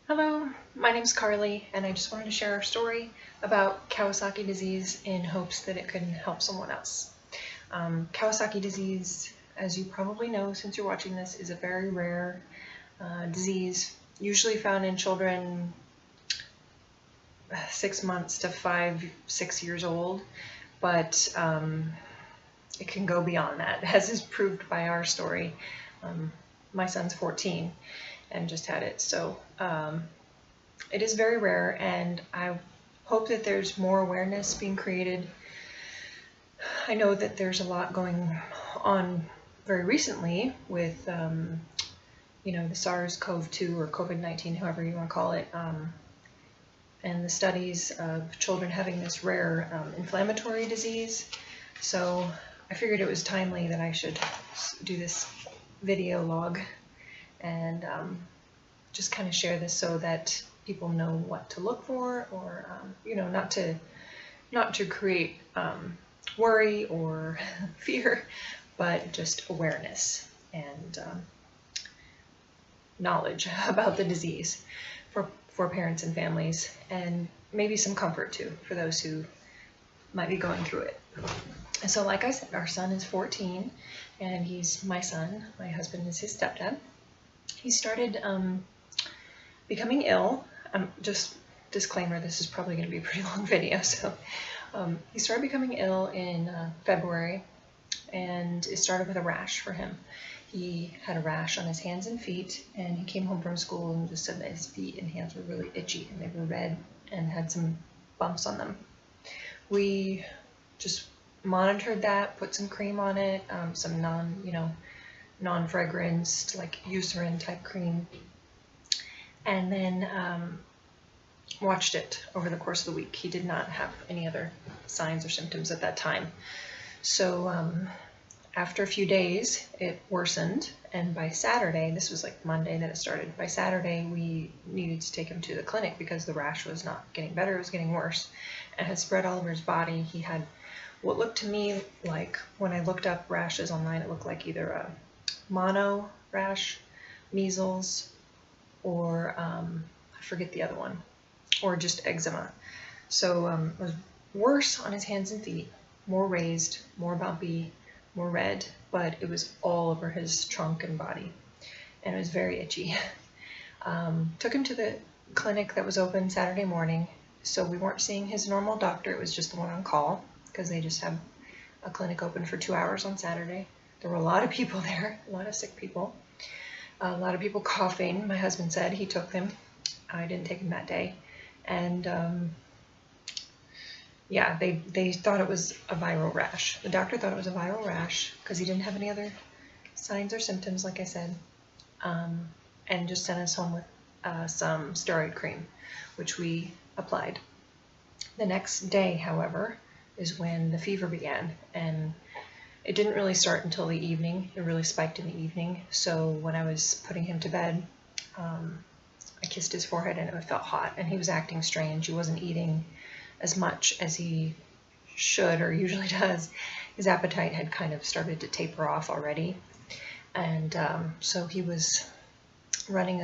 Hello, my name is Carly, and I just wanted to share our story about Kawasaki disease in hopes that it could help someone else. Kawasaki disease, as you probably know since you're watching this, is a very rare disease, usually found in children 6 months to 5-6 years old, but it can go beyond that, as is proved by our story. My son's 14 and just had it, so it is very rare, and I hope that there's more awareness being created. I know that there's a lot going on very recently with the SARS-CoV-2 or COVID-19, however you want to call it, and the studies of children having this rare inflammatory disease. So I figured it was timely that I should do this video log and just kind of share this so that people know what to look for, or not to create worry or fear, but just awareness and knowledge about the disease for parents and families, and maybe some comfort too for those who might be going through it. And so, like I said, our son is 14, and he's my son. My husband is his stepdad. He started becoming ill. Just disclaimer, this is probably going to be a pretty long video. So he started becoming ill in February, and it started with a rash for him. He had a rash on his hands and feet, and he came home from school and just said that his feet and hands were really itchy, and they were red and had some bumps on them. We just monitored that, put some cream on it, some non-fragranced, like Eucerin type cream, and then watched it over the course of the week. He did not have any other signs or symptoms at that time. So after a few days, it worsened, and by Saturday, this was like Monday that it started, by Saturday we needed to take him to the clinic because the rash was not getting better, it was getting worse, and had spread all over his body. He had what looked to me like, when I looked up rashes online, it looked like either a mono rash, measles, or I forget the other one, or just eczema. So it was worse on his hands and feet, more raised, more bumpy, more red, but it was all over his trunk and body, and it was very itchy. Took him to the clinic that was open Saturday morning, so we weren't seeing his normal doctor, it was just the one on call, because they just have a clinic open for 2 hours on Saturday. There were a lot of people there, a lot of sick people, a lot of people coughing. My husband said he took them. I didn't take him that day. And yeah, they thought it was a viral rash. The doctor thought it was a viral rash because he didn't have any other signs or symptoms, like I said, and just sent us home with some steroid cream, which we applied. The next day, however, is when the fever began, and it didn't really start until the evening. It really spiked in the evening. So when I was putting him to bed, I kissed his forehead and it felt hot, and he was acting strange. He wasn't eating as much as he should or usually does. His appetite had kind of started to taper off already, and so he was running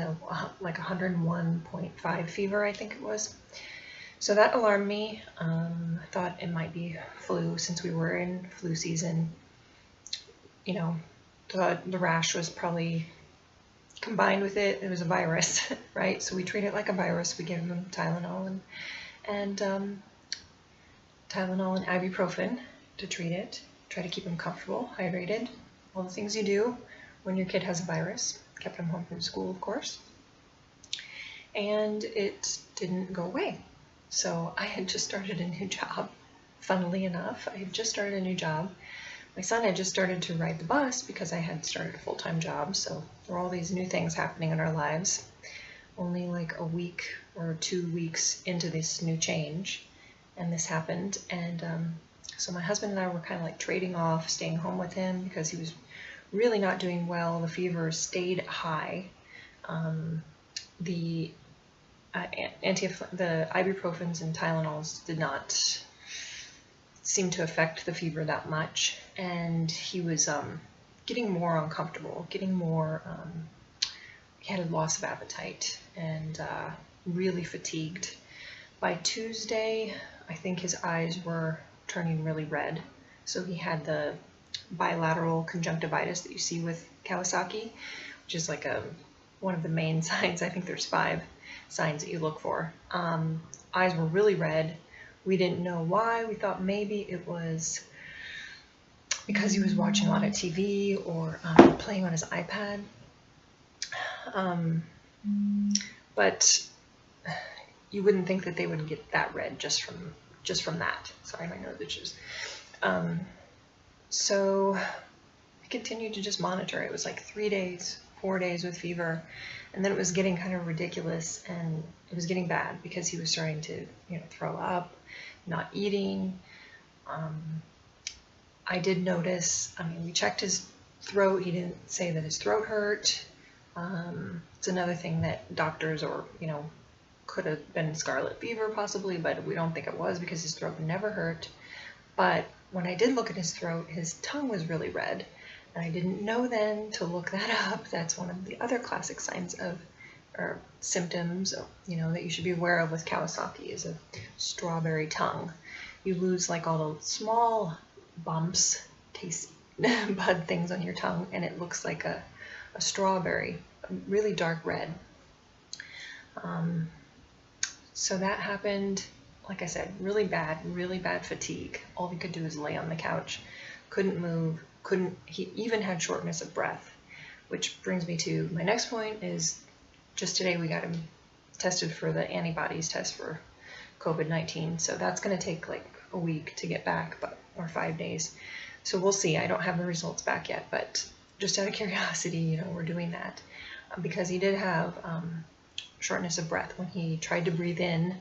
like 101.5 fever, I think it was. So that alarmed me. I thought it might be flu, since we were in flu season. The rash was probably combined with it. It was a virus, right? So we treat it like a virus. We give him Tylenol and ibuprofen to treat it. Try to keep him comfortable, hydrated, all the things you do when your kid has a virus. Kept him home from school, of course. And it didn't go away. So I had just started a new job. Funnily enough, I had just started a new job. My son had just started to ride the bus because I had started a full-time job. So there were all these new things happening in our lives. Only like a week or 2 weeks into this new change, and this happened. And so my husband and I were kind of like trading off staying home with him because he was really not doing well. The fever stayed high. The ibuprofens and Tylenols did not seem to affect the fever that much, and he was getting more uncomfortable, getting more he had a loss of appetite and really fatigued. By Tuesday, I think his eyes were turning really red. So he had the bilateral conjunctivitis that you see with Kawasaki, which is like one of the main signs. I think there's 5 signs that you look for. Eyes were really red. We didn't know why. We thought maybe it was because he was watching a lot of TV or playing on his iPad. But you wouldn't think that they would get that red just from that. Sorry, my nose itches. So I continued to just monitor. It was like 3 days, 4 days with fever, and then it was getting kind of ridiculous, and it was getting bad because he was starting to, throw up, not eating. I did notice, we checked his throat. He didn't say that his throat hurt. It's another thing that doctors could have been scarlet fever possibly, but we don't think it was because his throat never hurt. But when I did look at his throat, his tongue was really red. And I didn't know then to look that up. That's one of the other classic signs or symptoms, that you should be aware of with Kawasaki is a strawberry tongue. You lose like all the small bumps, taste bud things on your tongue, and it looks like a strawberry, a really dark red. So that happened, like I said, really bad fatigue. All he could do was lay on the couch, couldn't move, he even had shortness of breath, which brings me to my next point is just today we got him tested for the antibodies test for COVID-19. So that's going to take like a week to get back, or 5 days. So we'll see. I don't have the results back yet, but just out of curiosity, we're doing that because he did have shortness of breath. When he tried to breathe in,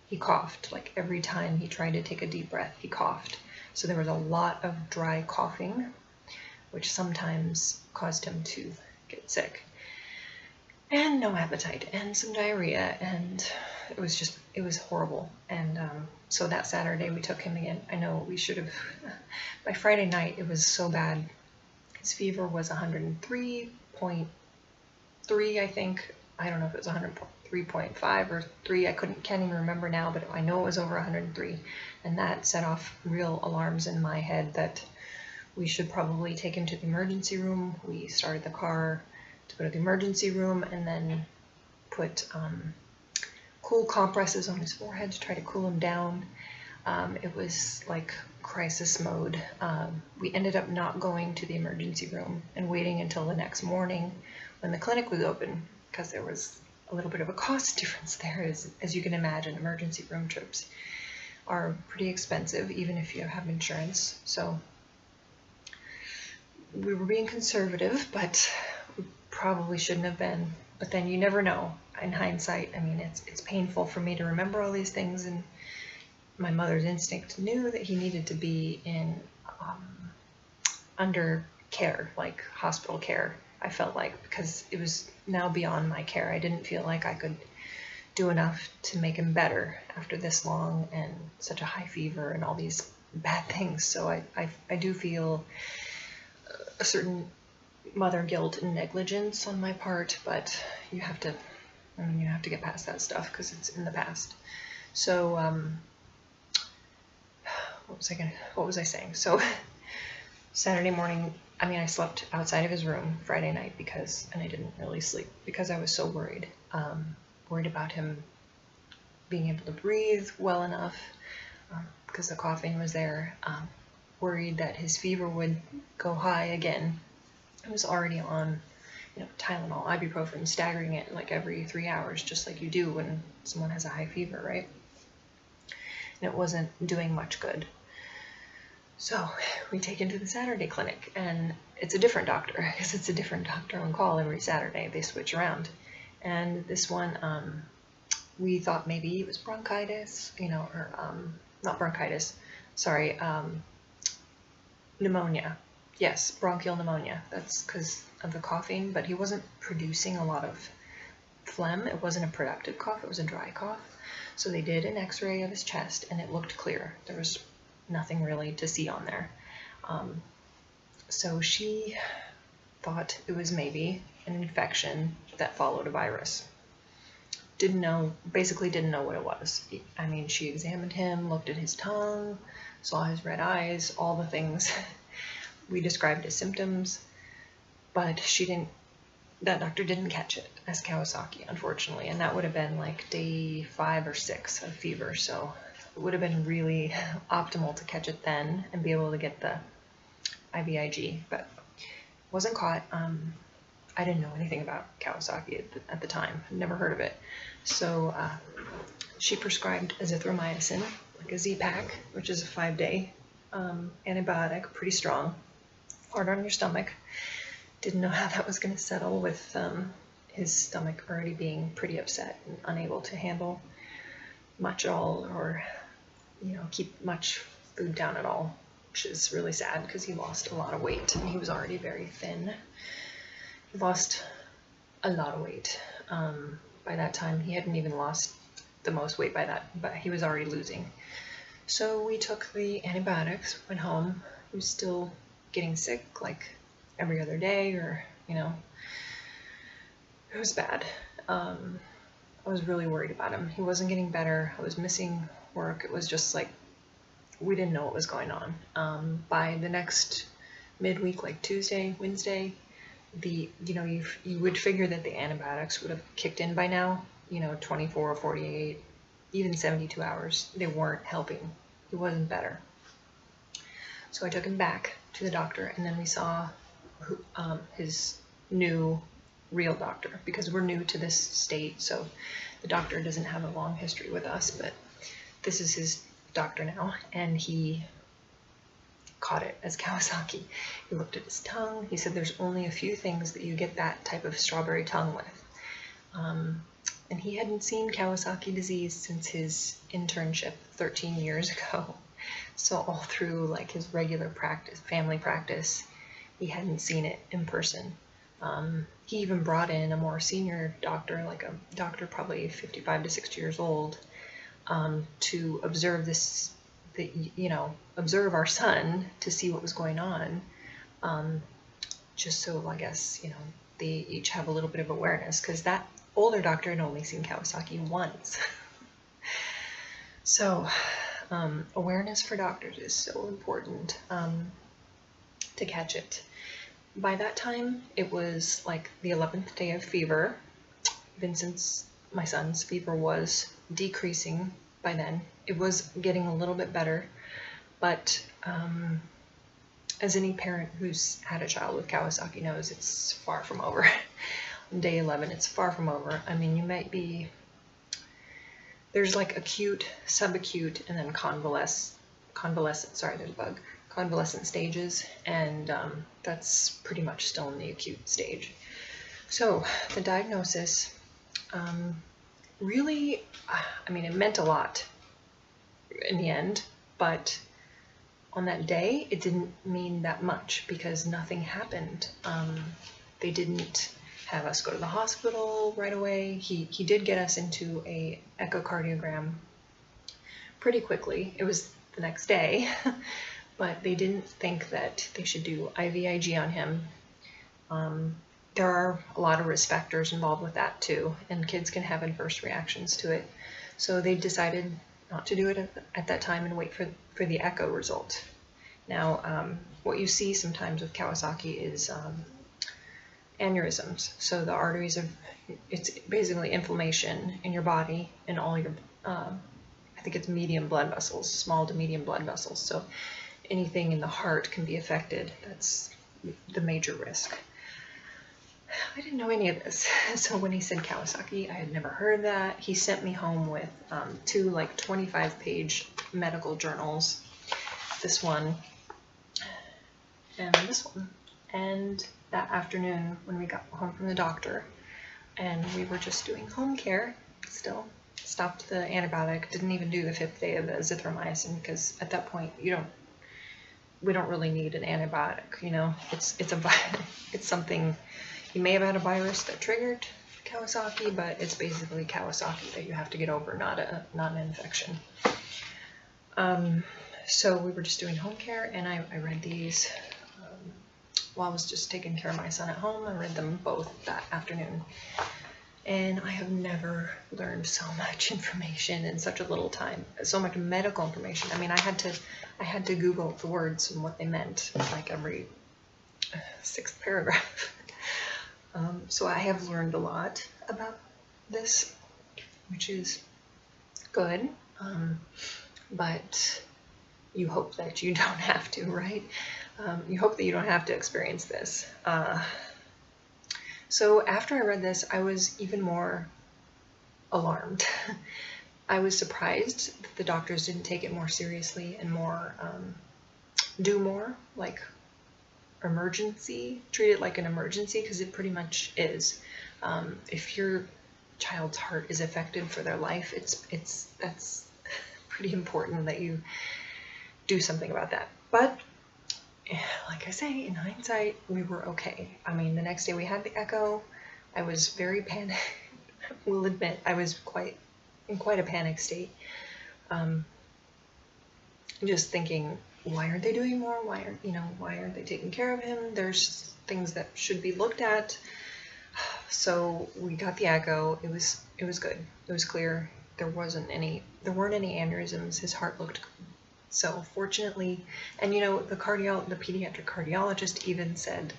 he coughed. Like every time he tried to take a deep breath, he coughed. So there was a lot of dry coughing, which sometimes caused him to get sick. And no appetite and some diarrhea, and it was horrible. And so that Saturday we took him again. I know we should have, by Friday night it was so bad. His fever was 103.3, I think. I don't know if it was 103.5 or 3. I can't even remember now, but I know it was over 103. And that set off real alarms in my head that we should probably take him to the emergency room. We started the car to go to the emergency room and then put cool compresses on his forehead to try to cool him down. It was like crisis mode. We ended up not going to the emergency room and waiting until the next morning when the clinic was open, because there was a little bit of a cost difference there. As you can imagine, emergency room trips are pretty expensive, even if you have insurance. So we were being conservative, but we probably shouldn't have been. But then you never know. In hindsight, it's painful for me to remember all these things, and my mother's instinct knew that he needed to be in under care, like hospital care. I felt like, because it was now beyond my care. I didn't feel like I could do enough to make him better after this long and such a high fever and all these bad things. So I do feel a certain mother guilt and negligence on my part, but you have to get past that stuff because it's in the past. So what was I saying? So Saturday morning, I slept outside of his room Friday night and I didn't really sleep because I was so worried. Worried about him being able to breathe well enough because the coughing was there. Worried that his fever would go high again. I was already on, Tylenol, ibuprofen, staggering it like every 3 hours, just like you do when someone has a high fever, right? And it wasn't doing much good. So we take him to the Saturday clinic, and it's a different doctor, because it's a different doctor on call every Saturday. They switch around. And this one, we thought maybe it was bronchitis, or not bronchitis, sorry, pneumonia. Yes, bronchial pneumonia. That's because of the coughing, but he wasn't producing a lot of phlegm. It wasn't a productive cough, it was a dry cough. So they did an x-ray of his chest, and it looked clear. There was nothing really to see on there. So she thought it was maybe an infection that followed a virus. Basically didn't know what it was. I mean, she examined him, looked at his tongue, saw his red eyes, all the things we described as symptoms, but that doctor didn't catch it as Kawasaki, unfortunately, and that would have been like day 5 or 6 of fever, so it would have been really optimal to catch it then and be able to get the IVIG, but wasn't caught. I didn't know anything about Kawasaki at the time. I'd never heard of it. So she prescribed azithromycin, like a Z-Pack, which is a 5-day antibiotic, pretty strong, hard on your stomach. Didn't know how that was going to settle with his stomach already being pretty upset and unable to handle much at all, or keep much food down at all, which is really sad because he lost a lot of weight and he was already very thin. He lost a lot of weight. By that time, he hadn't even lost the most weight but he was already losing. So we took the antibiotics, went home. He was still getting sick like every other day, or it was bad. I was really worried about him. He wasn't getting better. I was missing work. It was just like we didn't know what was going on. By the next midweek, like Tuesday, Wednesday, you would figure that the antibiotics would have kicked in by now, 24 or 48, even 72 hours. They weren't helping. He wasn't better. So I took him back to the doctor, and then we saw his new real doctor, because we're new to this state, so the doctor doesn't have a long history with us, but this is his doctor now, and he caught it as Kawasaki. He looked at his tongue. He said there's only a few things that you get that type of strawberry tongue with. And he hadn't seen Kawasaki disease since his internship 13 years ago. So all through like his regular practice, family practice, he hadn't seen it in person. He even brought in a more senior doctor, like a doctor probably 55 to 60 years old, to observe observe our son to see what was going on, just so I guess, they each have a little bit of awareness, because that older doctor had only seen Kawasaki once. So awareness for doctors is so important to catch it. By that time, it was like the 11th day of fever. My son's fever was decreasing by then. It was getting a little bit better, but as any parent who's had a child with Kawasaki knows, it's far from over. On day 11, it's far from over. I mean, you might be, there's like acute, subacute, and then convalescent stages, and that's pretty much still in the acute stage. So the diagnosis, really, it meant a lot in the end, but on that day, it didn't mean that much because nothing happened. They didn't have us go to the hospital right away. He did get us into a echocardiogram pretty quickly. It was the next day, but they didn't think that they should do IVIG on him. There are a lot of risk factors involved with that too, and kids can have adverse reactions to it. So they decided not to do it at that time and wait for the echo result. Now, what you see sometimes with Kawasaki is aneurysms. So the arteries it's basically inflammation in your body and all your, I think it's medium blood vessels, small to medium blood vessels. So anything in the heart can be affected. That's the major risk. I didn't know any of this. So when he said Kawasaki, I had never heard of that. He sent me home with 2 like 25-page medical journals. This one and this one. And that afternoon when we got home from the doctor and we were just doing home care still, stopped the antibiotic, didn't even do the 5th day of the azithromycin, because at that point we don't really need an antibiotic, it's something. You may have had a virus that triggered Kawasaki, but it's basically Kawasaki that you have to get over, not an infection. So we were just doing home care, and I read these while I was just taking care of my son at home. I read them both that afternoon. And I have never learned so much information in such a little time, so much medical information. I mean, I had to Google the words and what they meant, like every sixth paragraph. So I have learned a lot about this, which is good. But you hope that you don't have to, right? You hope that you don't have to experience this. So after I read this, I was even more alarmed. I was surprised that the doctors didn't take it more seriously and do more, like treat it like an emergency, because it pretty much is. If your child's heart is affected for their life, that's pretty important that you do something about that. But like I say, in hindsight, we were okay. I mean, the next day we had the echo. I was very panicked. Will admit, I was in quite a panic state. Just thinking, why aren't they doing more? Why aren't they taking care of him? There's things that should be looked at. So we got the echo. It was good. It was clear. There weren't any aneurysms. His heart looked good. So fortunately, and the pediatric cardiologist even said,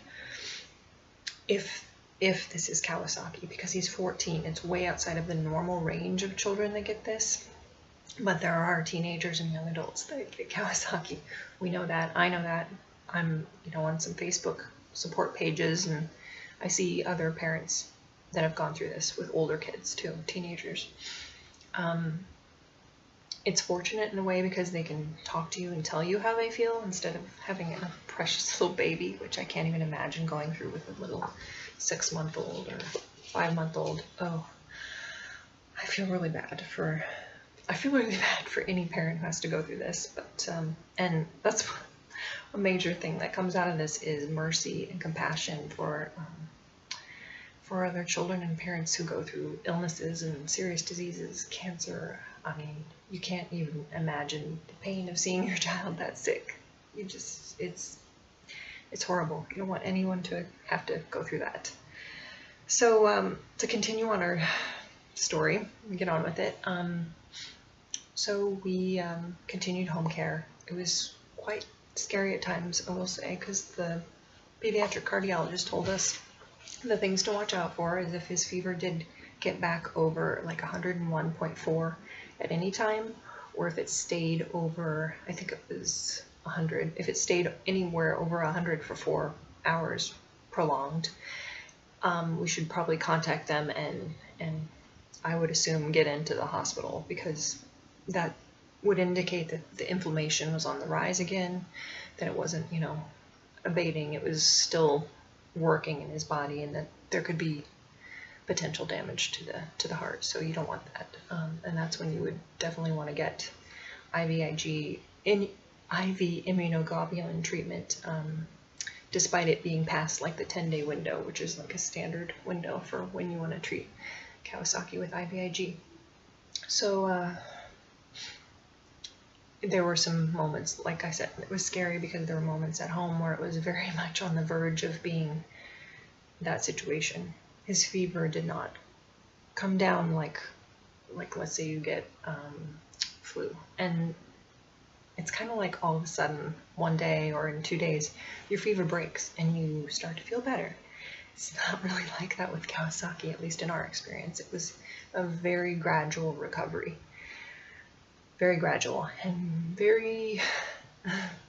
if this is Kawasaki, because he's 14, it's way outside of the normal range of children that get this. But there are teenagers and young adults that get Kawasaki. We know that. I know that. I'm, on some Facebook support pages, and I see other parents that have gone through this with older kids too, teenagers. It's fortunate in a way because they can talk to you and tell you how they feel instead of having a precious little baby, which I can't even imagine going through with a little 6-month-old or 5-month-old. Oh, I feel really bad for any parent who has to go through this. But and that's a major thing that comes out of this is mercy and compassion for other children and parents who go through illnesses and serious diseases, cancer. I mean, you can't even imagine the pain of seeing your child that sick. It's horrible. You don't want anyone to have to go through that. So to continue on our story, get on with it. So we continued home care. It was quite scary at times, I will say, because the pediatric cardiologist told us the things to watch out for is if his fever did get back over like 101.4 at any time, or if it stayed over, I think it was 100, if it stayed anywhere over 100 for 4 hours prolonged, we should probably contact them and I would assume get into the hospital, because that would indicate that the inflammation was on the rise again, that it wasn't, abating, it was still working in his body, and that there could be potential damage to the heart. So you don't want that, and that's when you would definitely want to get IV immunoglobulin treatment, despite it being past like the 10-day window, which is like a standard window for when you want to treat Kawasaki with IVIG. So there were some moments, like I said, it was scary because there were moments at home where it was very much on the verge of being that situation. His fever did not come down like let's say you get flu, and it's kind of like all of a sudden one day or in 2 days your fever breaks and you start to feel better. It's not really like that with Kawasaki, at least in our experience. It was a very gradual recovery, very gradual and very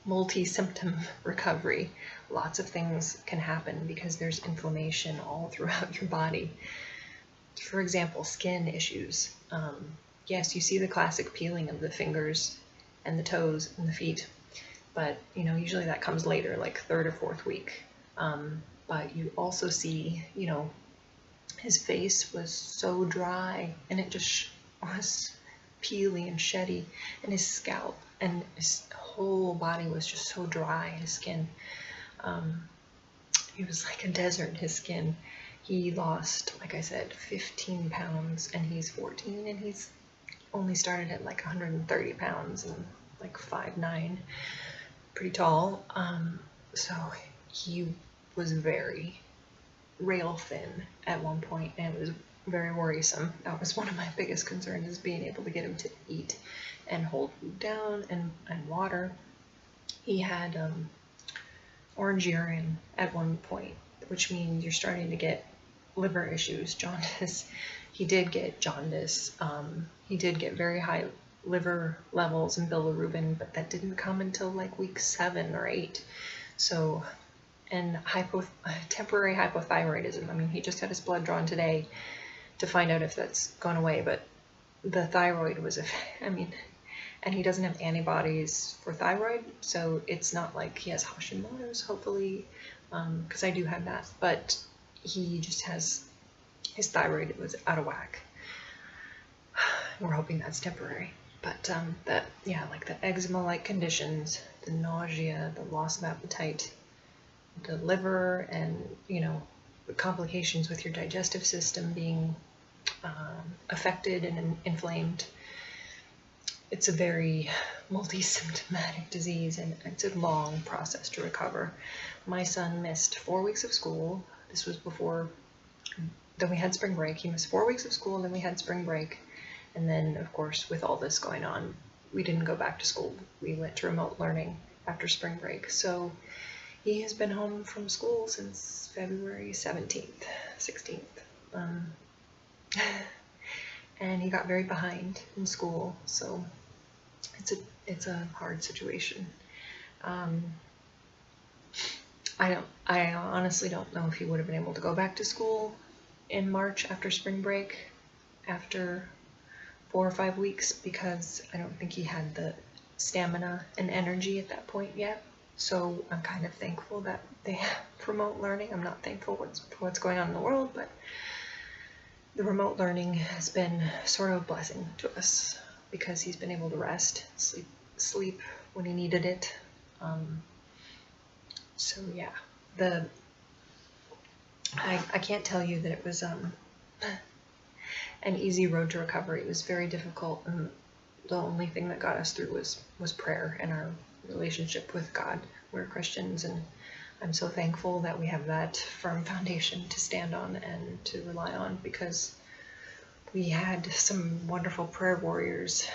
multi-symptom recovery. Lots of things can happen because there's inflammation all throughout your body. For example, skin issues. Yes, you see the classic peeling of the fingers and the toes and the feet, but usually that comes later, like 3rd or 4th week. But you also see, his face was so dry and it just was peely and sheddy, and his scalp and his whole body was just so dry, his skin. It was like a desert, his skin. He lost, like I said, 15 pounds, and he's 14, and he's only started at like 130 pounds and like 5'9", pretty tall. So he was very rail thin at one point, and it was very worrisome. That was one of my biggest concerns, is being able to get him to eat and hold food down and water. He had orange urine at one point, which means you're starting to get liver issues, jaundice. He did get jaundice. He did get very high liver levels and bilirubin, but that didn't come until like week 7 or 8. So, and temporary hypothyroidism. I mean, he just had his blood drawn today to find out if that's gone away, but the thyroid was, and he doesn't have antibodies for thyroid, so it's not like he has Hashimoto's, hopefully, because I do have that, but he just has, his thyroid was out of whack. We're hoping that's temporary. But like the eczema-like conditions, the nausea, the loss of appetite, the liver, and, the complications with your digestive system being affected and inflamed. It's a very multi-symptomatic disease, and it's a long process to recover. My son missed 4 weeks of school. This was before, then we had spring break. He missed 4 weeks of school, then we had spring break. And then, of course, with all this going on, we didn't go back to school. We went to remote learning after spring break. So he has been home from school since February 17th, 16th. And he got very behind in school, so it's a hard situation. I honestly don't know if he would have been able to go back to school in March after spring break, after 4 or 5 weeks, because I don't think he had the stamina and energy at that point yet. So I'm kind of thankful that they have remote learning. I'm not thankful for what's going on in the world, but the remote learning has been sort of a blessing to us, because he's been able to rest, sleep when he needed it. So yeah, I can't tell you that it was an easy road to recovery. It was very difficult, and the only thing that got us through was prayer and our relationship with God. We're Christians, and I'm so thankful that we have that firm foundation to stand on and to rely on, because we had some wonderful prayer warriors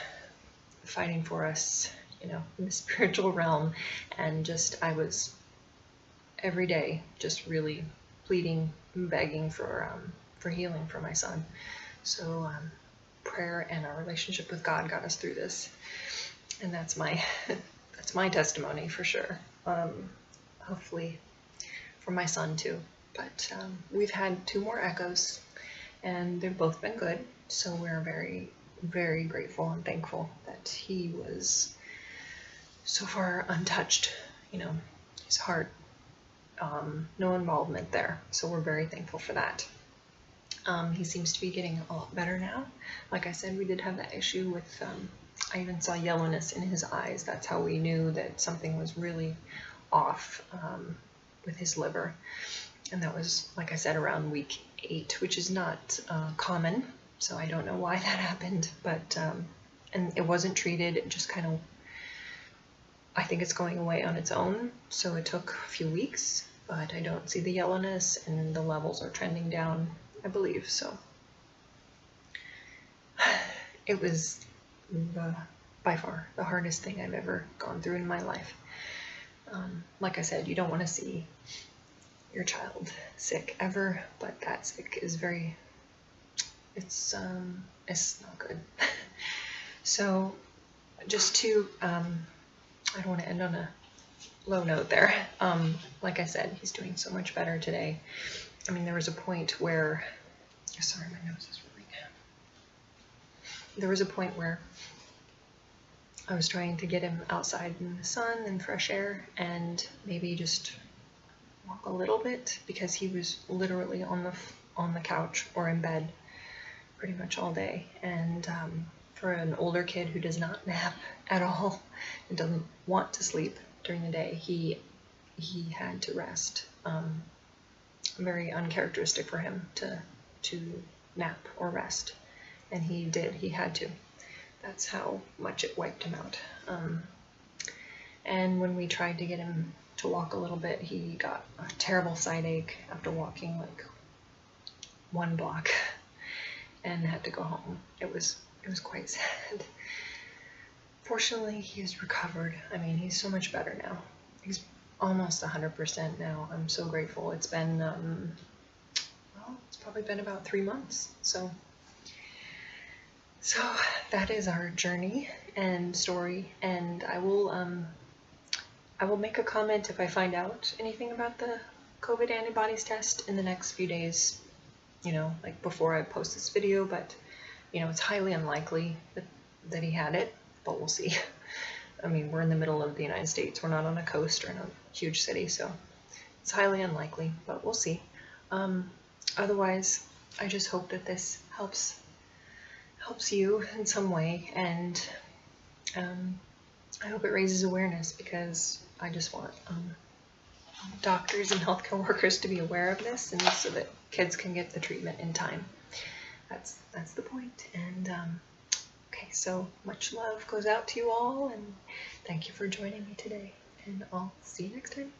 fighting for us, in the spiritual realm, and I was every day just really pleading, begging for healing for my son. So prayer and our relationship with God got us through this, and that's my testimony for sure. Hopefully for my son too. But we've had 2 more echoes, and they've both been good. So we're very, very grateful and thankful that he was so far untouched. His heart, no involvement there. So we're very thankful for that. He seems to be getting a lot better now. Like I said, we did have that issue with, I even saw yellowness in his eyes. That's how we knew that something was really off with his liver. And that was, like I said, around week 8, which is not common. So I don't know why that happened, but, and it wasn't treated. It just kind of, I think it's going away on its own. So it took a few weeks, but I don't see the yellowness, and the levels are trending down, I believe. So it was by far the hardest thing I've ever gone through in my life. Like I said, you don't want to see your child sick ever, but that sick is it's not good. So just to, I don't want to end on a low note there. Like I said, he's doing so much better today. I mean, there was a point where, sorry, my nose is running. There was a point where I was trying to get him outside in the sun and fresh air, and maybe just walk a little bit, because he was literally on the couch or in bed pretty much all day. And for an older kid who does not nap at all and doesn't want to sleep during the day, he had to rest. Very uncharacteristic for him to nap or rest, and he did. He had to. That's how much it wiped him out. And when we tried to get him to walk a little bit. He got a terrible side ache after walking like 1 block and had to go home. It was quite sad. Fortunately, he has recovered. I mean, he's so much better now. He's almost 100% now. I'm so grateful. It's been, well, it's probably been about 3 months. So that is our journey and story. And I will make a comment if I find out anything about the COVID antibodies test in the next few days, you know, like before I post this video, but, you know, it's highly unlikely that he had it, but we'll see. I mean, we're in the middle of the United States. We're not on a coast or in a huge city, so it's highly unlikely, but we'll see. Otherwise, I just hope that this helps you in some way, and I hope it raises awareness, because I just want doctors and healthcare workers to be aware of this, and so that kids can get the treatment in time. That's the point. And okay, so much love goes out to you all, and thank you for joining me today, and I'll see you next time.